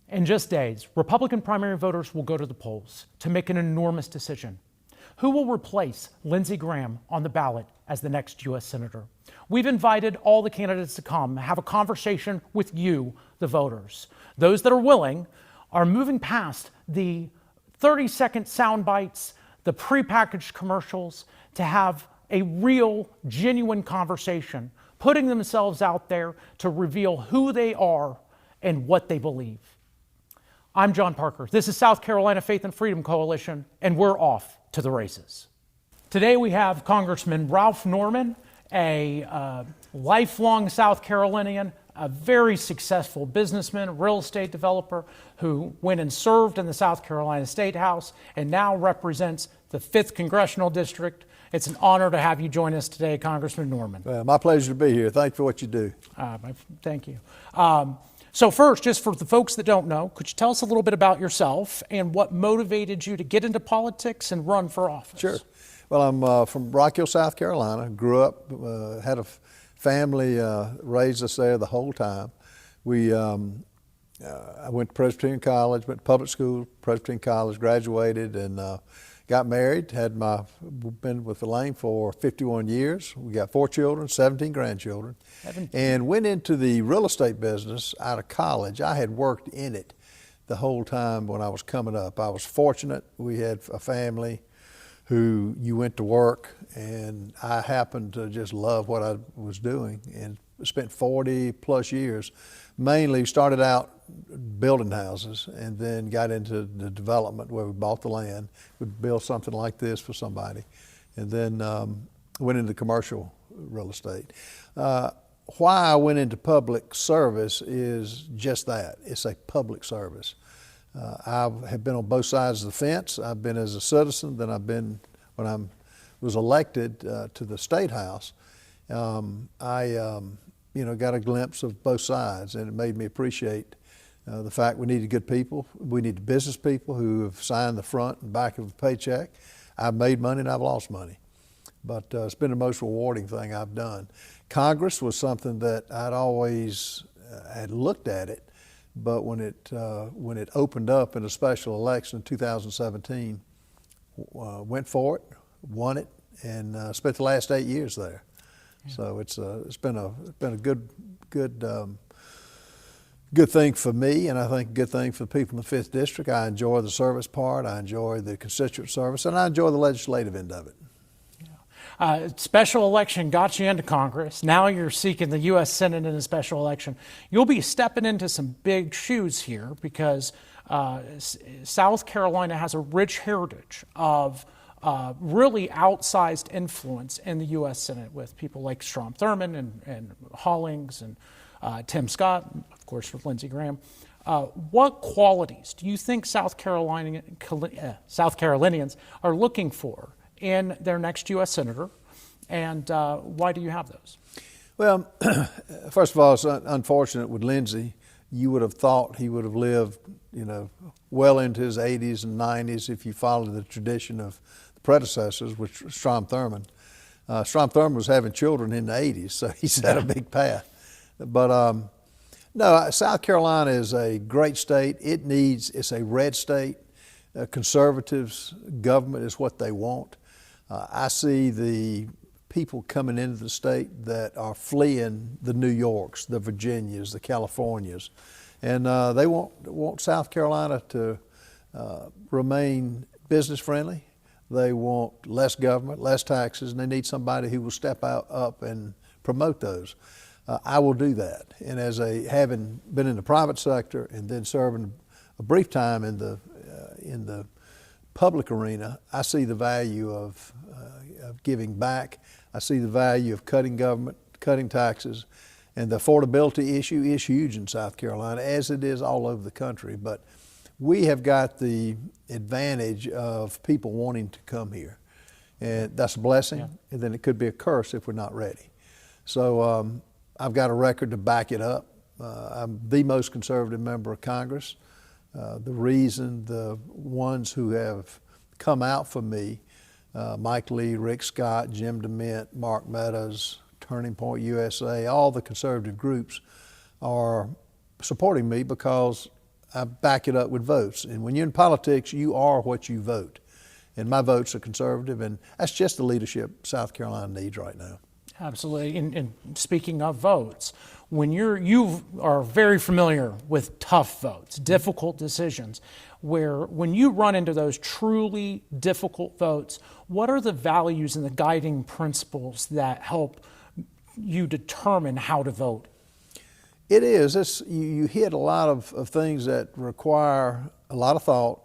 In just days, Republican primary voters will go to the polls to make an enormous decision. Who will replace Lindsey Graham on the ballot as the next U.S. Senator? We've invited all the candidates to come have a conversation with you, the voters. Those that are willing are moving past the 30-second sound bites, the prepackaged commercials, to have a real, genuine conversation, putting themselves out there to reveal who they are and what they believe. I'm John Parker. This is South Carolina Faith and Freedom Coalition, and we're off to the races. Today we have Congressman Ralph Norman, a lifelong South Carolinian, a very successful businessman, real estate developer who went and served in the South Carolina State House and now represents the 5th Congressional District. It's an honor to have you join us today, Congressman Norman. Well, my pleasure to be here. Thank you for what you do. Thank you. So first, just for the folks that don't know, could you tell us a little bit about yourself and what motivated you to get into politics and run for office? Sure. Well, I'm from Rock Hill, South Carolina. Grew up, had a family raised us there the whole time. I went to Presbyterian College, went to public school, Presbyterian College, graduated, and got married. Been with Elaine for 51 years. We got 4 children, 17 grandchildren, and went into the real estate business out of college. I had worked in it the whole time when I was coming up. I was fortunate. We had a family who you went to work, and I happened to just love what I was doing and spent 40 plus years. Mainly started out building houses and then got into the development where we bought the land. We'd build something like this for somebody, and then went into commercial real estate. Why I went into public service is just that. It's a public service. I have been on both sides of the fence. I've been as a citizen, then I've been, when I was elected to the State House, I got a glimpse of both sides, and it made me appreciate the fact we needed good people. We needed business people who have signed the front and back of the paycheck. I've made money and I've lost money, but it's been the most rewarding thing I've done. Congress was something that I'd always had looked at it, but when it opened up in a special election in 2017, went for it, won it, and spent the last 8 years there. Yeah. So it's been a good thing for me, and I think a good thing for the people in the 5th District. I enjoy the service part, I enjoy the constituent service, and I enjoy the legislative end of it. Special election got you into Congress. Now you're seeking the U.S. Senate in a special election. You'll be stepping into some big shoes here because South Carolina has a rich heritage of really outsized influence in the U.S. Senate with people like Strom Thurmond and Hollings and Tim Scott, of course, with Lindsey Graham. What qualities do you think South Carolinians are looking for in their next U.S. Senator, and why do you have those? Well, first of all, it's unfortunate with Lindsey. You would have thought he would have lived, well into his 80s and 90s if you followed the tradition of the predecessors, which was Strom Thurmond. Strom Thurmond was having children in the 80s, so he's had a big path. But no, South Carolina is a great state. It's a red state. Conservatives' government is what they want. I see the people coming into the state that are fleeing the New Yorks, the Virginias, the Californias, and they want South Carolina to remain business friendly. They want less government, less taxes, and they need somebody who will step up and promote those. I will do that, and having been in the private sector and then serving a brief time in the public arena, I see the value of giving back. I see the value of cutting government, cutting taxes, and the affordability issue is huge in South Carolina, as it is all over the country. But we have got the advantage of people wanting to come here, and that's a blessing, yeah. And then it could be a curse if we're not ready. So I've got a record to back it up. I'm the most conservative member of Congress. The reason the ones who have come out for me, Mike Lee, Rick Scott, Jim DeMint, Mark Meadows, Turning Point USA, all the conservative groups are supporting me because I back it up with votes. And when you're in politics, you are what you vote. And my votes are conservative, and that's just the leadership South Carolina needs right now. Absolutely. And speaking of votes, when you are very familiar with tough votes, difficult decisions, when you run into those truly difficult votes, what are the values and the guiding principles that help you determine how to vote? It is. You hit a lot of things that require a lot of thought.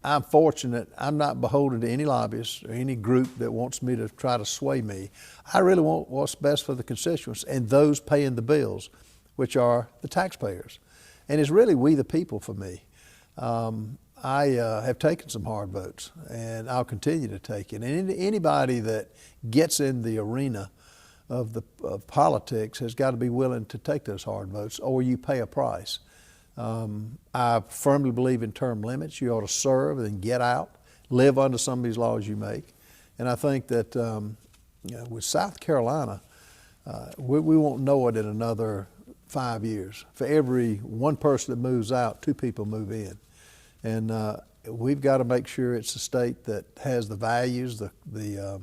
I'm fortunate. I'm not beholden to any lobbyist or any group that wants me to try to sway me. I really want what's best for the constituents and those paying the bills, which are the taxpayers. And it's really we the people for me. I have taken some hard votes, and I'll continue to take it. And anybody that gets in the arena of politics has got to be willing to take those hard votes, or you pay a price. I firmly believe in term limits. You ought to serve and then get out, live under some of these laws you make. And I think that with South Carolina, we won't know it in another 5 years. For every one person that moves out, 2 people move in. And we've got to make sure it's a state that has the values, the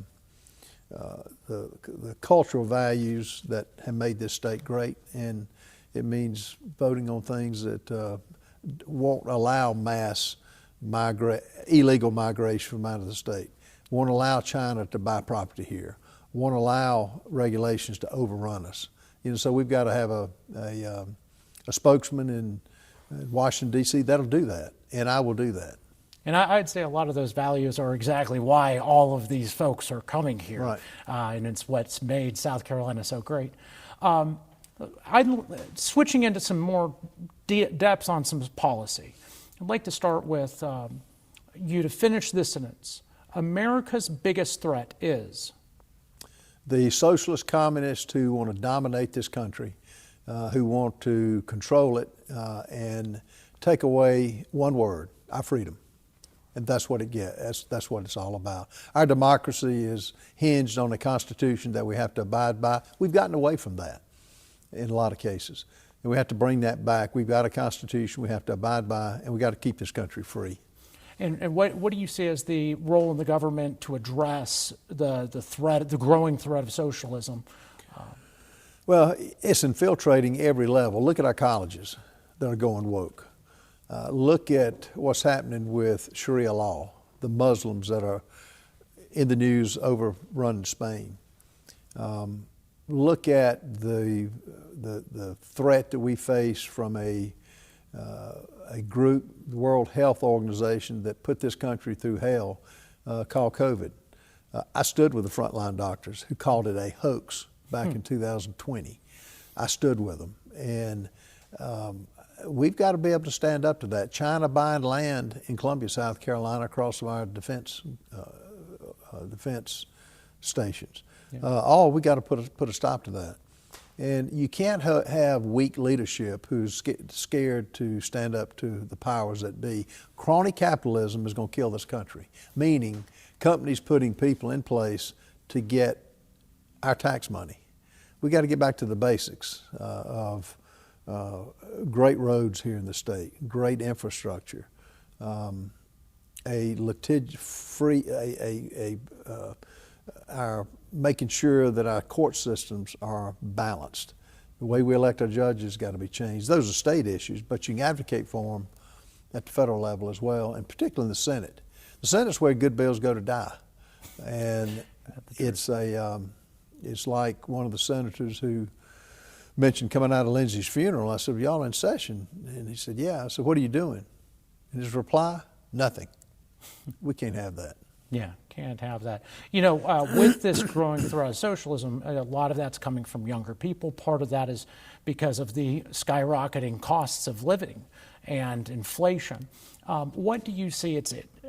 cultural values that have made this state great. And it means voting on things that won't allow mass illegal migration from out of the state, won't allow China to buy property here, won't allow regulations to overrun us. So we've got to have a spokesman in Washington, D.C. that'll do that, and I will do that. And I'd say a lot of those values are exactly why all of these folks are coming here, right. And it's what's made South Carolina so great. Switching into some more depths on some policy, I'd like to start with you to finish this sentence. America's biggest threat is? The socialist communists who want to dominate this country, who want to control it and take away one word, our freedom. And that's what it gets. That's what it's all about. Our democracy is hinged on a constitution that we have to abide by. We've gotten away from that in a lot of cases. And we have to bring that back. We've got a constitution we have to abide by, and we've got to keep this country free. And what do you see as the role of the government to address the growing threat of socialism? Well, it's infiltrating every level. Look at our colleges that are going woke. Look at what's happening with Sharia law, the Muslims that are in the news overrunning Spain. Look at the threat that we face from a group, the World Health Organization, that put this country through hell, called COVID. I stood with the frontline doctors who called it a hoax back in 2020. I stood with them, and we've got to be able to stand up to that. China buying land in Columbia, South Carolina, across from our defense stations. Yeah. We got to put a stop to that. And you can't have weak leadership who's scared to stand up to the powers that be. Crony capitalism is going to kill this country, meaning companies putting people in place to get our tax money. We got to get back to the basics of great roads here in the state, great infrastructure, our making sure that our court systems are balanced. The way we elect our judges got to be changed. Those are state issues, but you can advocate for them at the federal level as well, and particularly in the Senate. The Senate's where good bills go to die, and it's like one of the senators who mentioned coming out of Lindsey's funeral. I said, "Y'all in session?" And he said, "Yeah." I said, "What are you doing?" And his reply, "Nothing." We can't have that. Yeah, can't have that. With this growing threat of socialism, a lot of that's coming from younger people. Part of that is because of the skyrocketing costs of living and inflation. What do you see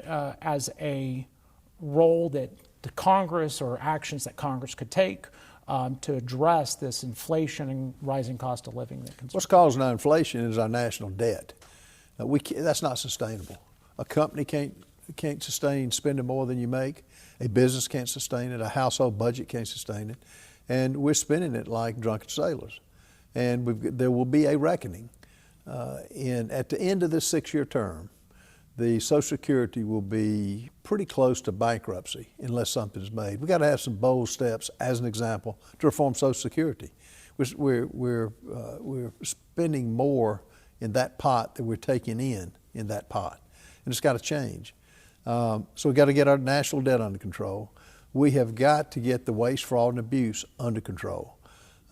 as a role that the Congress or actions that Congress could take to address this inflation and rising cost of living? What's causing our inflation is our national debt. That's not sustainable. A company can't sustain spending more than you make. A business can't sustain it. A household budget can't sustain it. And we're spending it like drunken sailors. And there will be a reckoning. at the end of this 6-year term, the Social Security will be pretty close to bankruptcy unless something's made. We got to have some bold steps, as an example, to reform Social Security. We're spending more in that pot than we're taking in that pot, and it's got to change. So we've got to get our national debt under control. We have got to get the waste, fraud, and abuse under control.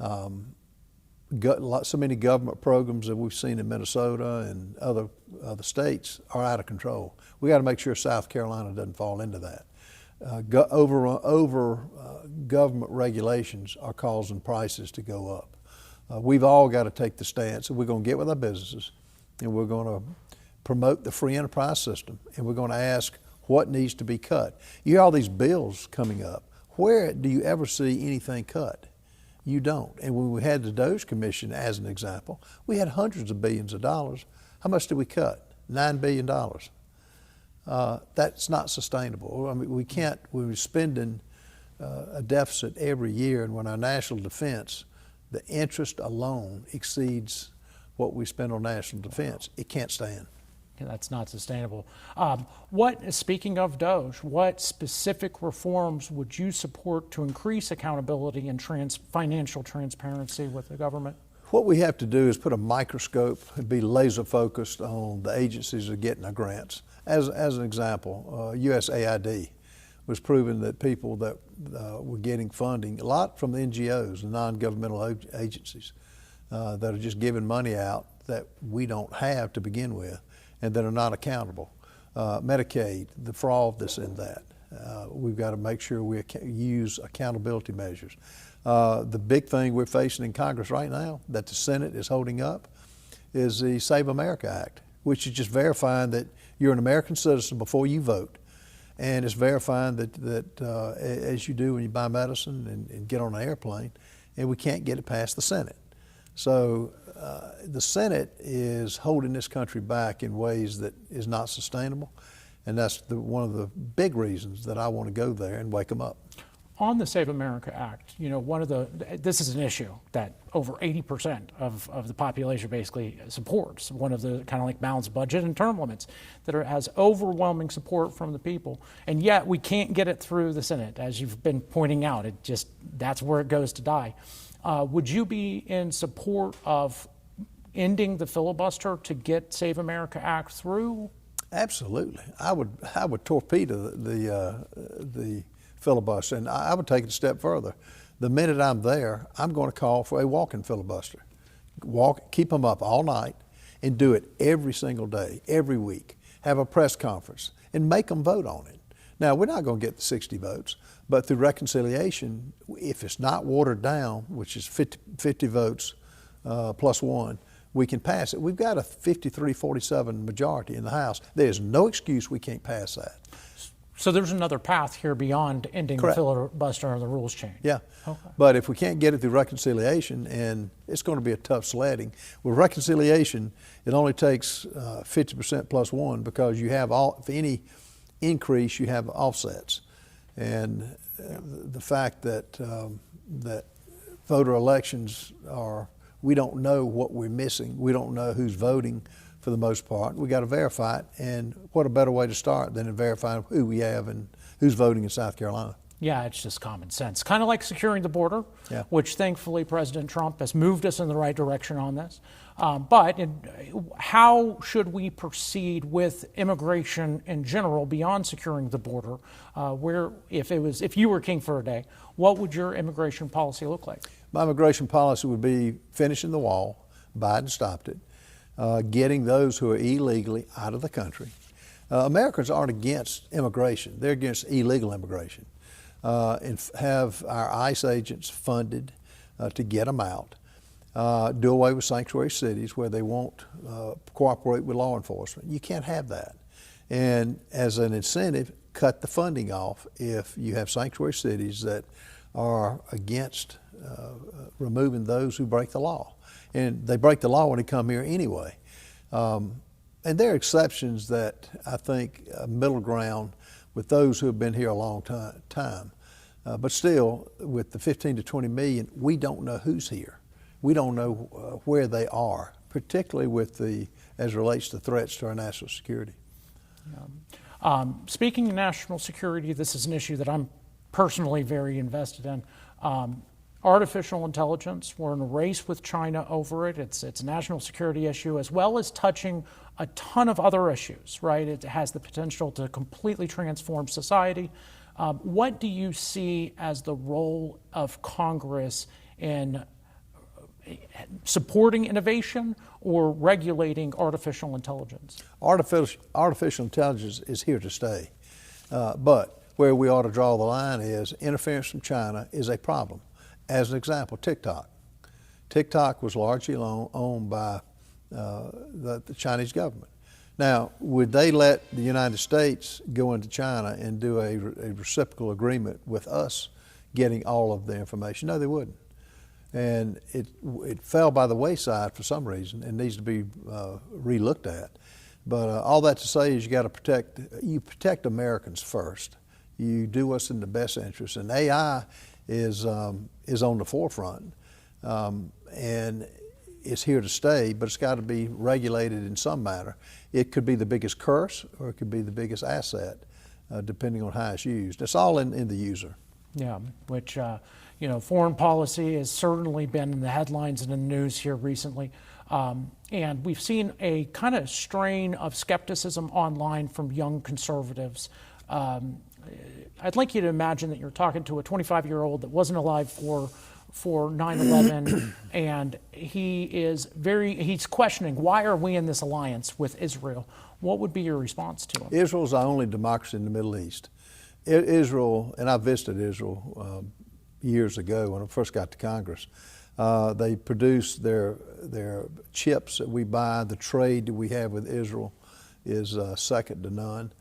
So many government programs that we've seen in Minnesota and other states are out of control. We got to make sure South Carolina doesn't fall into that. Government regulations are causing prices to go up. We've all got to take the stance that we're going to get with our businesses, and we're going to promote the free enterprise system, and we're going to ask what needs to be cut. You hear all these bills coming up. Where do you ever see anything cut? You don't. And when we had the DOGE Commission, as an example, we had hundreds of billions of dollars. How much did we cut? $9 billion. That's not sustainable. I mean, we can't, we're spending a deficit every year, and when our national defense, the interest alone exceeds what we spend on national defense, it can't stand. That's not sustainable. Speaking of DOGE, what specific reforms would you support to increase accountability and financial transparency with the government? What we have to do is put a microscope and be laser focused on the agencies that are getting our grants. As an example, USAID was proving that people that were getting funding, a lot from the NGOs, the non-governmental agencies, that are just giving money out that we don't have to begin with, and that are not accountable. Medicaid, the fraud that's in that. We've got to make sure we use accountability measures. The big thing we're facing in Congress right now that the Senate is holding up is the Save America Act, which is just verifying that you're an American citizen before you vote. And it's verifying that as you do when you buy medicine and get on an airplane, and we can't get it past the Senate. So the Senate is holding this country back in ways that is not sustainable, and that's one of the big reasons that I want to go there and wake them up. On the Save America Act, this is an issue that over 80% of the population basically supports. One of the kind of like balanced budget and term limits that has overwhelming support from the people, and yet we can't get it through the Senate, as you've been pointing out. That's where it goes to die. Would you be in support of ending the filibuster to get Save America Act through? Absolutely. I would torpedo the filibuster, and I would take it a step further. The minute I'm there, I'm going to call for a walk-in filibuster. Keep them up all night, and do it every single day, every week. Have a press conference, and make them vote on it. Now, we're not going to get the 60 votes, but through reconciliation, if it's not watered down, which is 50 votes plus one, we can pass it. We've got a 53-47 majority in the House. There's no excuse we can't pass that. So there's another path here beyond ending Correct. the filibuster and the rules change. Yeah, okay. But if we can't get it through reconciliation, and it's going to be a tough sledding. With reconciliation, it only takes 50% plus one, because you have for any increase, you have offsets. And the fact that that voter elections we don't know what we're missing. We don't know who's voting for the most part. We got to verify it, and what a better way to start than in verifying who we have and who's voting in South Carolina. Yeah, it's just common sense. Kind of like securing the border, yeah. Which thankfully President Trump has moved us in the right direction on this. But how should we proceed with immigration in general beyond securing the border? If you were king for a day, what would your immigration policy look like? My immigration policy would be finishing the wall. Biden stopped it. Getting those who are illegally out of the country. Americans aren't against immigration. They're against illegal immigration. And have our ICE agents funded to get them out. Do away with sanctuary cities where they won't cooperate with law enforcement. You can't have that. And as an incentive, cut the funding off if you have sanctuary cities that are against removing those who break the law. And they break the law when they come here anyway. And there are exceptions that I think middle ground with those who have been here a long time. But still, with the 15 to 20 million, we don't know who's here. We don't know where they are particularly as relates to threats to our national security. Speaking of national security, this is an issue that I'm personally very invested in. Artificial intelligence, we're in a race with China over it. It's a national security issue as well as touching a ton of other issues, right? It has the potential to completely transform society. What do you see as the role of Congress in supporting innovation or regulating artificial intelligence? Artificial intelligence is here to stay. But where we ought to draw the line is interference from China is a problem. As an example, TikTok. TikTok was largely owned by the Chinese government. Now, would they let the United States go into China and do a reciprocal agreement with us getting all of the information? No, they wouldn't. And it fell by the wayside for some reason and needs to be re-looked at. But all that to say is you protect Americans first. You do what's in the best interest. And AI is on the forefront and it's here to stay, but it's got to be regulated in some manner. It could be the biggest curse or it could be the biggest asset, depending on how it's used. It's all in the user. Yeah, which, foreign policy has certainly been in the headlines and in the news here recently. And we've seen a kind of strain of skepticism online from young conservatives. I'd like you to imagine that you're talking to a 25-year-old that wasn't alive for 9/11, and he's questioning, why are we in this alliance with Israel? What would be your response to him? Israel's our only democracy in the Middle East. Israel, and I visited Israel years ago when I first got to Congress. They produce their chips that we buy. The trade that we have with Israel is second to none.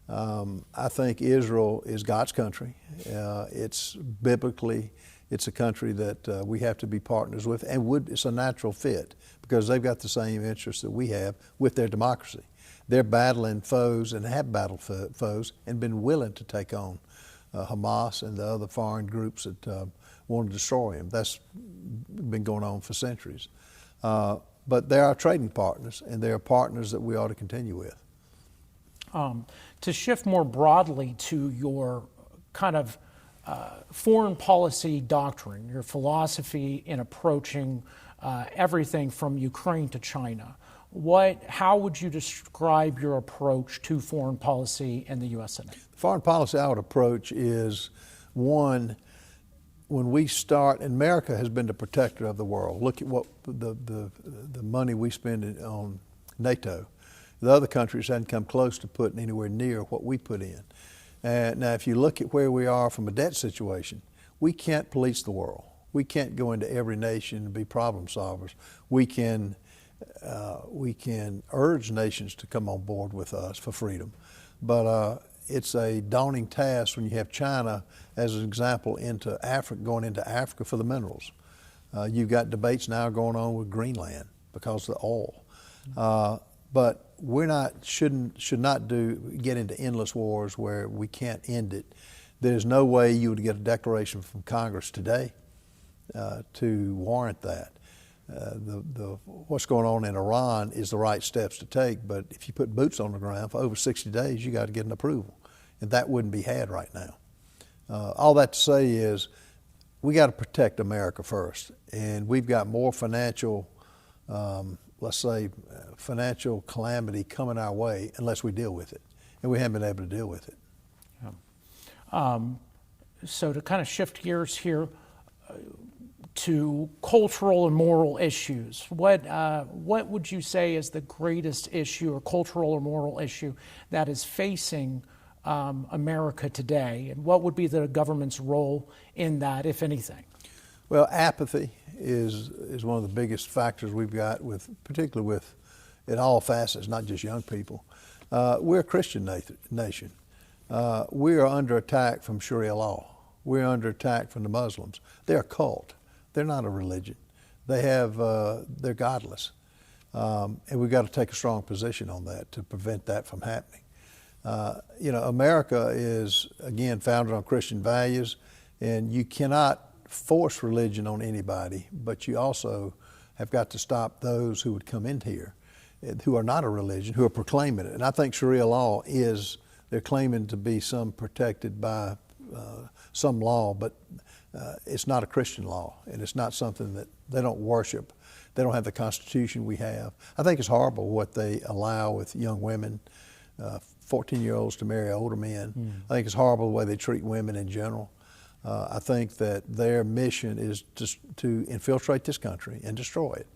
I think Israel is God's country. It's biblically, it's a country that we have to be partners with, and it's a natural fit because they've got the same interests that we have with their democracy. They're battling foes and have battled foes and been willing to take on Hamas and the other foreign groups that want to destroy him. That's been going on for centuries. But they're our trading partners, and they're partners that we ought to continue with. To shift more broadly to your kind of foreign policy doctrine, your philosophy in approaching everything from Ukraine to China, how would you describe your approach to foreign policy in the U.S. Senate? Foreign policy I would approach is, one, when we start, and America has been the protector of the world. Look at what the money we spend on NATO. The other countries hadn't come close to putting anywhere near what we put in. Now, if you look at where we are from a debt situation, we can't police the world. We can't go into every nation and be problem solvers. We can urge nations to come on board with us for freedom. But it's a daunting task when you have China, as an example, going into Africa for the minerals. You've got debates now going on with Greenland because of the oil. But should not get into endless wars where we can't end it. There's no way you would get a declaration from Congress today to warrant that. What's going on in Iran is the right steps to take, but if you put boots on the ground for over 60 days, you got to get an approval, and that wouldn't be had right now. All that to say is we got to protect America first, and we've got more financial financial calamity coming our way unless we deal with it. And we haven't been able to deal with it. Yeah. So to kind of shift gears here to cultural and moral issues, what would you say is the greatest issue or cultural or moral issue that is facing America today? And what would be the government's role in that, if anything? Well, apathy is one of the biggest factors we've got, particularly with in all facets, not just young people. We're a Christian nation. We are under attack from Sharia law. We're under attack from the Muslims. They're a cult. They're not a religion. They're godless. And we've got to take a strong position on that to prevent that from happening. America is, again, founded on Christian values, and you cannot force religion on anybody, but you also have got to stop those who would come in here who are not a religion, who are proclaiming it. And I think Sharia law they're claiming to be some protected by some law, but it's not a Christian law, and it's not something that they don't worship. They don't have the Constitution we have. I think it's horrible what they allow with young women, 14-year-olds to marry older men. I think it's horrible the way they treat women in general. I think that their mission is to infiltrate this country and destroy it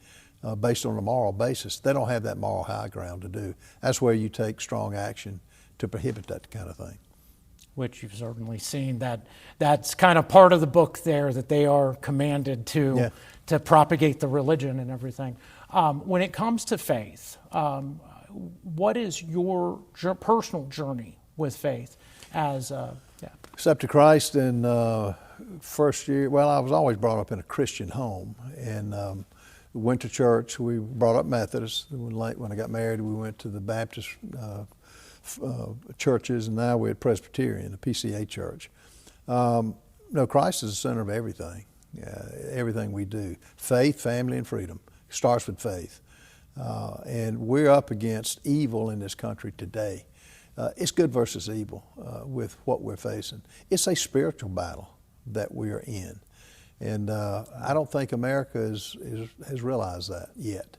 based on a moral basis. They don't have that moral high ground to do. That's where you take strong action to prohibit that kind of thing. Which you've certainly seen. That's kind of part of the book there, that they are commanded to propagate the religion and everything. When it comes to faith, what is your personal journey with faith as Accepted Christ in first year. Well, I was always brought up in a Christian home, and went to church. We were brought up Methodist. When I got married, we went to the Baptist churches, and now we're at Presbyterian, the PCA church. No, Christ is the center of everything, everything we do. Faith, family, and freedom starts with faith. And we're up against evil in this country today. It's good versus evil with what we're facing. It's a spiritual battle that we are in. And I don't think America has realized that yet.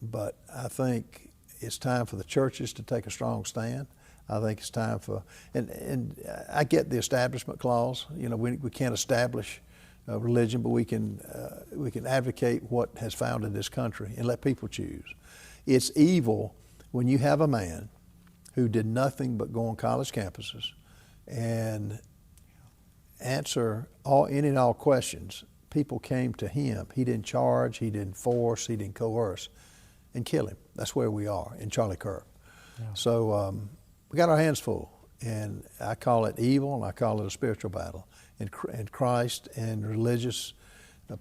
But I think it's time for the churches to take a strong stand. I think it's time for, and I get the establishment clause. You know, we can't establish religion, but we can advocate what has founded this country and let people choose. It's evil when you have a man who did nothing but go on college campuses and answer any and all questions. People came to him. He didn't charge, he didn't force, he didn't coerce, and kill him. That's where we are in Charlie Kirk. Yeah. So we got our hands full, and I call it evil, and I call it a spiritual battle. And Christ and religious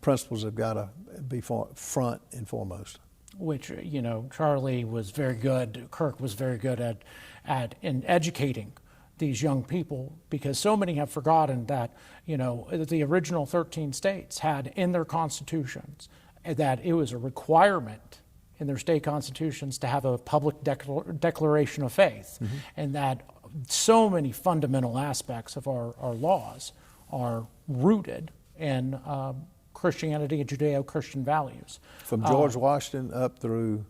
principles have got to be front and foremost. Which, you know, Charlie was very good, Kirk was very good at educating these young people, because so many have forgotten that, you know, the original 13 states had in their constitutions that it was a requirement in their state constitutions to have a public declaration of faith, and that so many fundamental aspects of our laws are rooted in Christianity and Judeo-Christian values. From George Washington up through,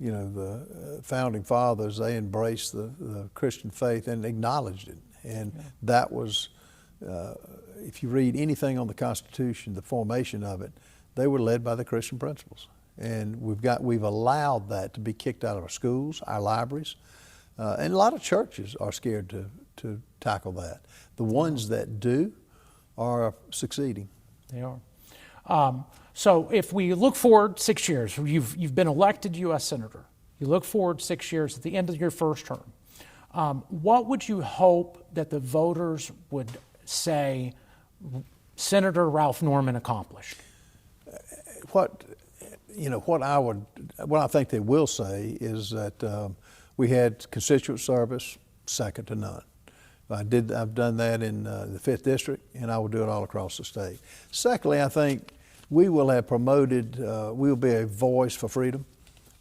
you know, the founding fathers, they embraced the Christian faith and acknowledged it. And that was, if you read anything on the Constitution, the formation of it, they were led by the Christian principles. And we've allowed that to be kicked out of our schools, our libraries, and a lot of churches are scared to tackle that. The ones that do are succeeding. They are. So if we look forward 6 years, you've been elected U.S. Senator. You look forward 6 years at the end of your first term. What would you hope that the voters would say Senator Ralph Norman accomplished? What I think they will say is that we had constituent service second to none. I've done that in the 5th District, and I will do it all across the state. Secondly, I think we will have promoted, we will be a voice for freedom.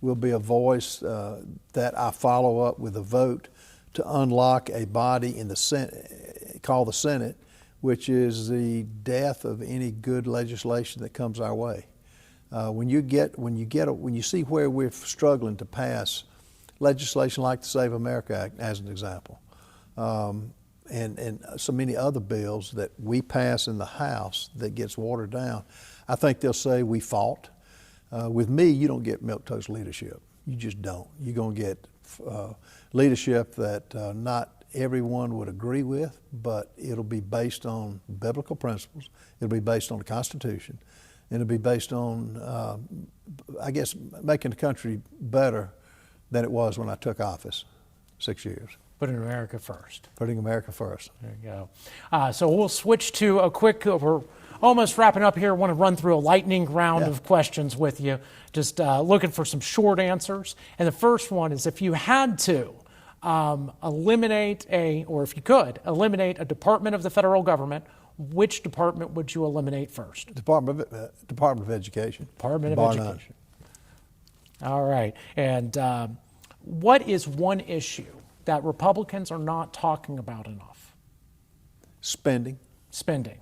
We'll be a voice that I follow up with a vote to unlock a body in the Senate, called the Senate, which is the death of any good legislation that comes our way. When you see where we're struggling to pass legislation like the Save America Act, as an example, and so many other bills that we pass in the House that gets watered down, I think they'll say we fought. With me, you don't get milquetoast leadership. You just don't. You're going to get leadership that not everyone would agree with, but it'll be based on biblical principles. It'll be based on the Constitution. And it'll be based on, I guess, making the country better than it was when I took office 6 years. Putting America first. Putting America first. There you go. So we'll switch to a quick, we're almost wrapping up here. I want to run through a lightning round of questions with you, just looking for some short answers. And the first one is, if you had to eliminate or if you could, eliminate a department of the federal government which department would you eliminate first? Department of Education. Department of Bar none. Education. All right. And what is one issue that Republicans are not talking about enough? Spending. Spending.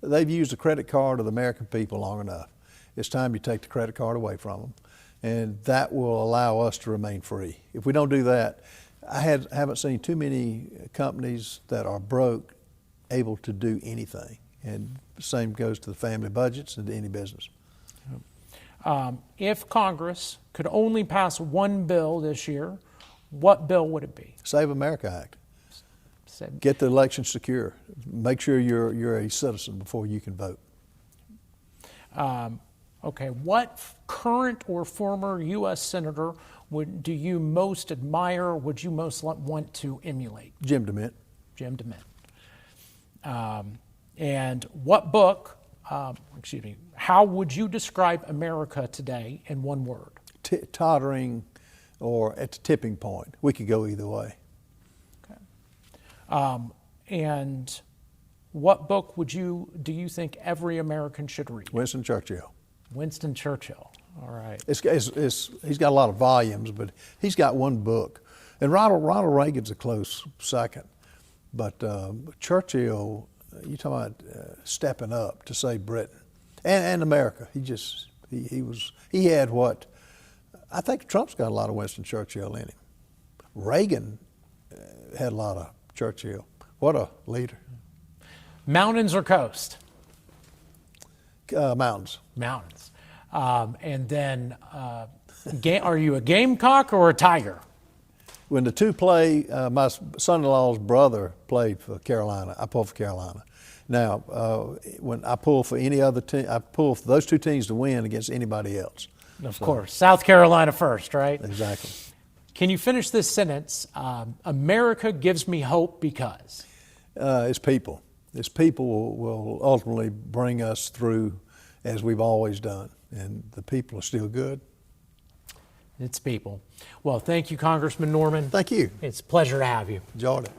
They've used the credit card of the American people long enough. It's time you take the credit card away from them, and that will allow us to remain free. If we don't do that, I haven't seen too many companies that are broke able to do anything, and the same goes to the family budgets and to any business. If Congress could only pass one bill this year, what bill would it be? Save America Act. Get the election secure. Make sure you're a citizen before you can vote. Okay, what current or former U.S. Senator do you most admire, would you most want to emulate? Jim DeMint. Jim DeMint. And what book, how would you describe America today in one word? Tottering or at the tipping point. We could go either way. Okay. And what book do you think every American should read? Winston Churchill. Winston Churchill. All right. He's got a lot of volumes, but he's got one book. And Ronald Reagan's a close second. But Churchill, you're talking about stepping up to save Britain and America. He had what, I think Trump's got a lot of Winston Churchill in him. Reagan had a lot of Churchill. What a leader. Mountains or coast? Mountains. Mountains. And then, are you a Gamecock or a Tiger? When the two play, my son-in-law's brother played for Carolina. I pulled for Carolina. Now, when I pull for any other team, I pull for those two teams to win against anybody else. Of course. South Carolina first, right? Exactly. Can you finish this sentence? America gives me hope because? It's people. It's people will ultimately bring us through as we've always done. And the people are still good. It's people. Well, thank you, Congressman Norman. Thank you. It's a pleasure to have you. Enjoyed it.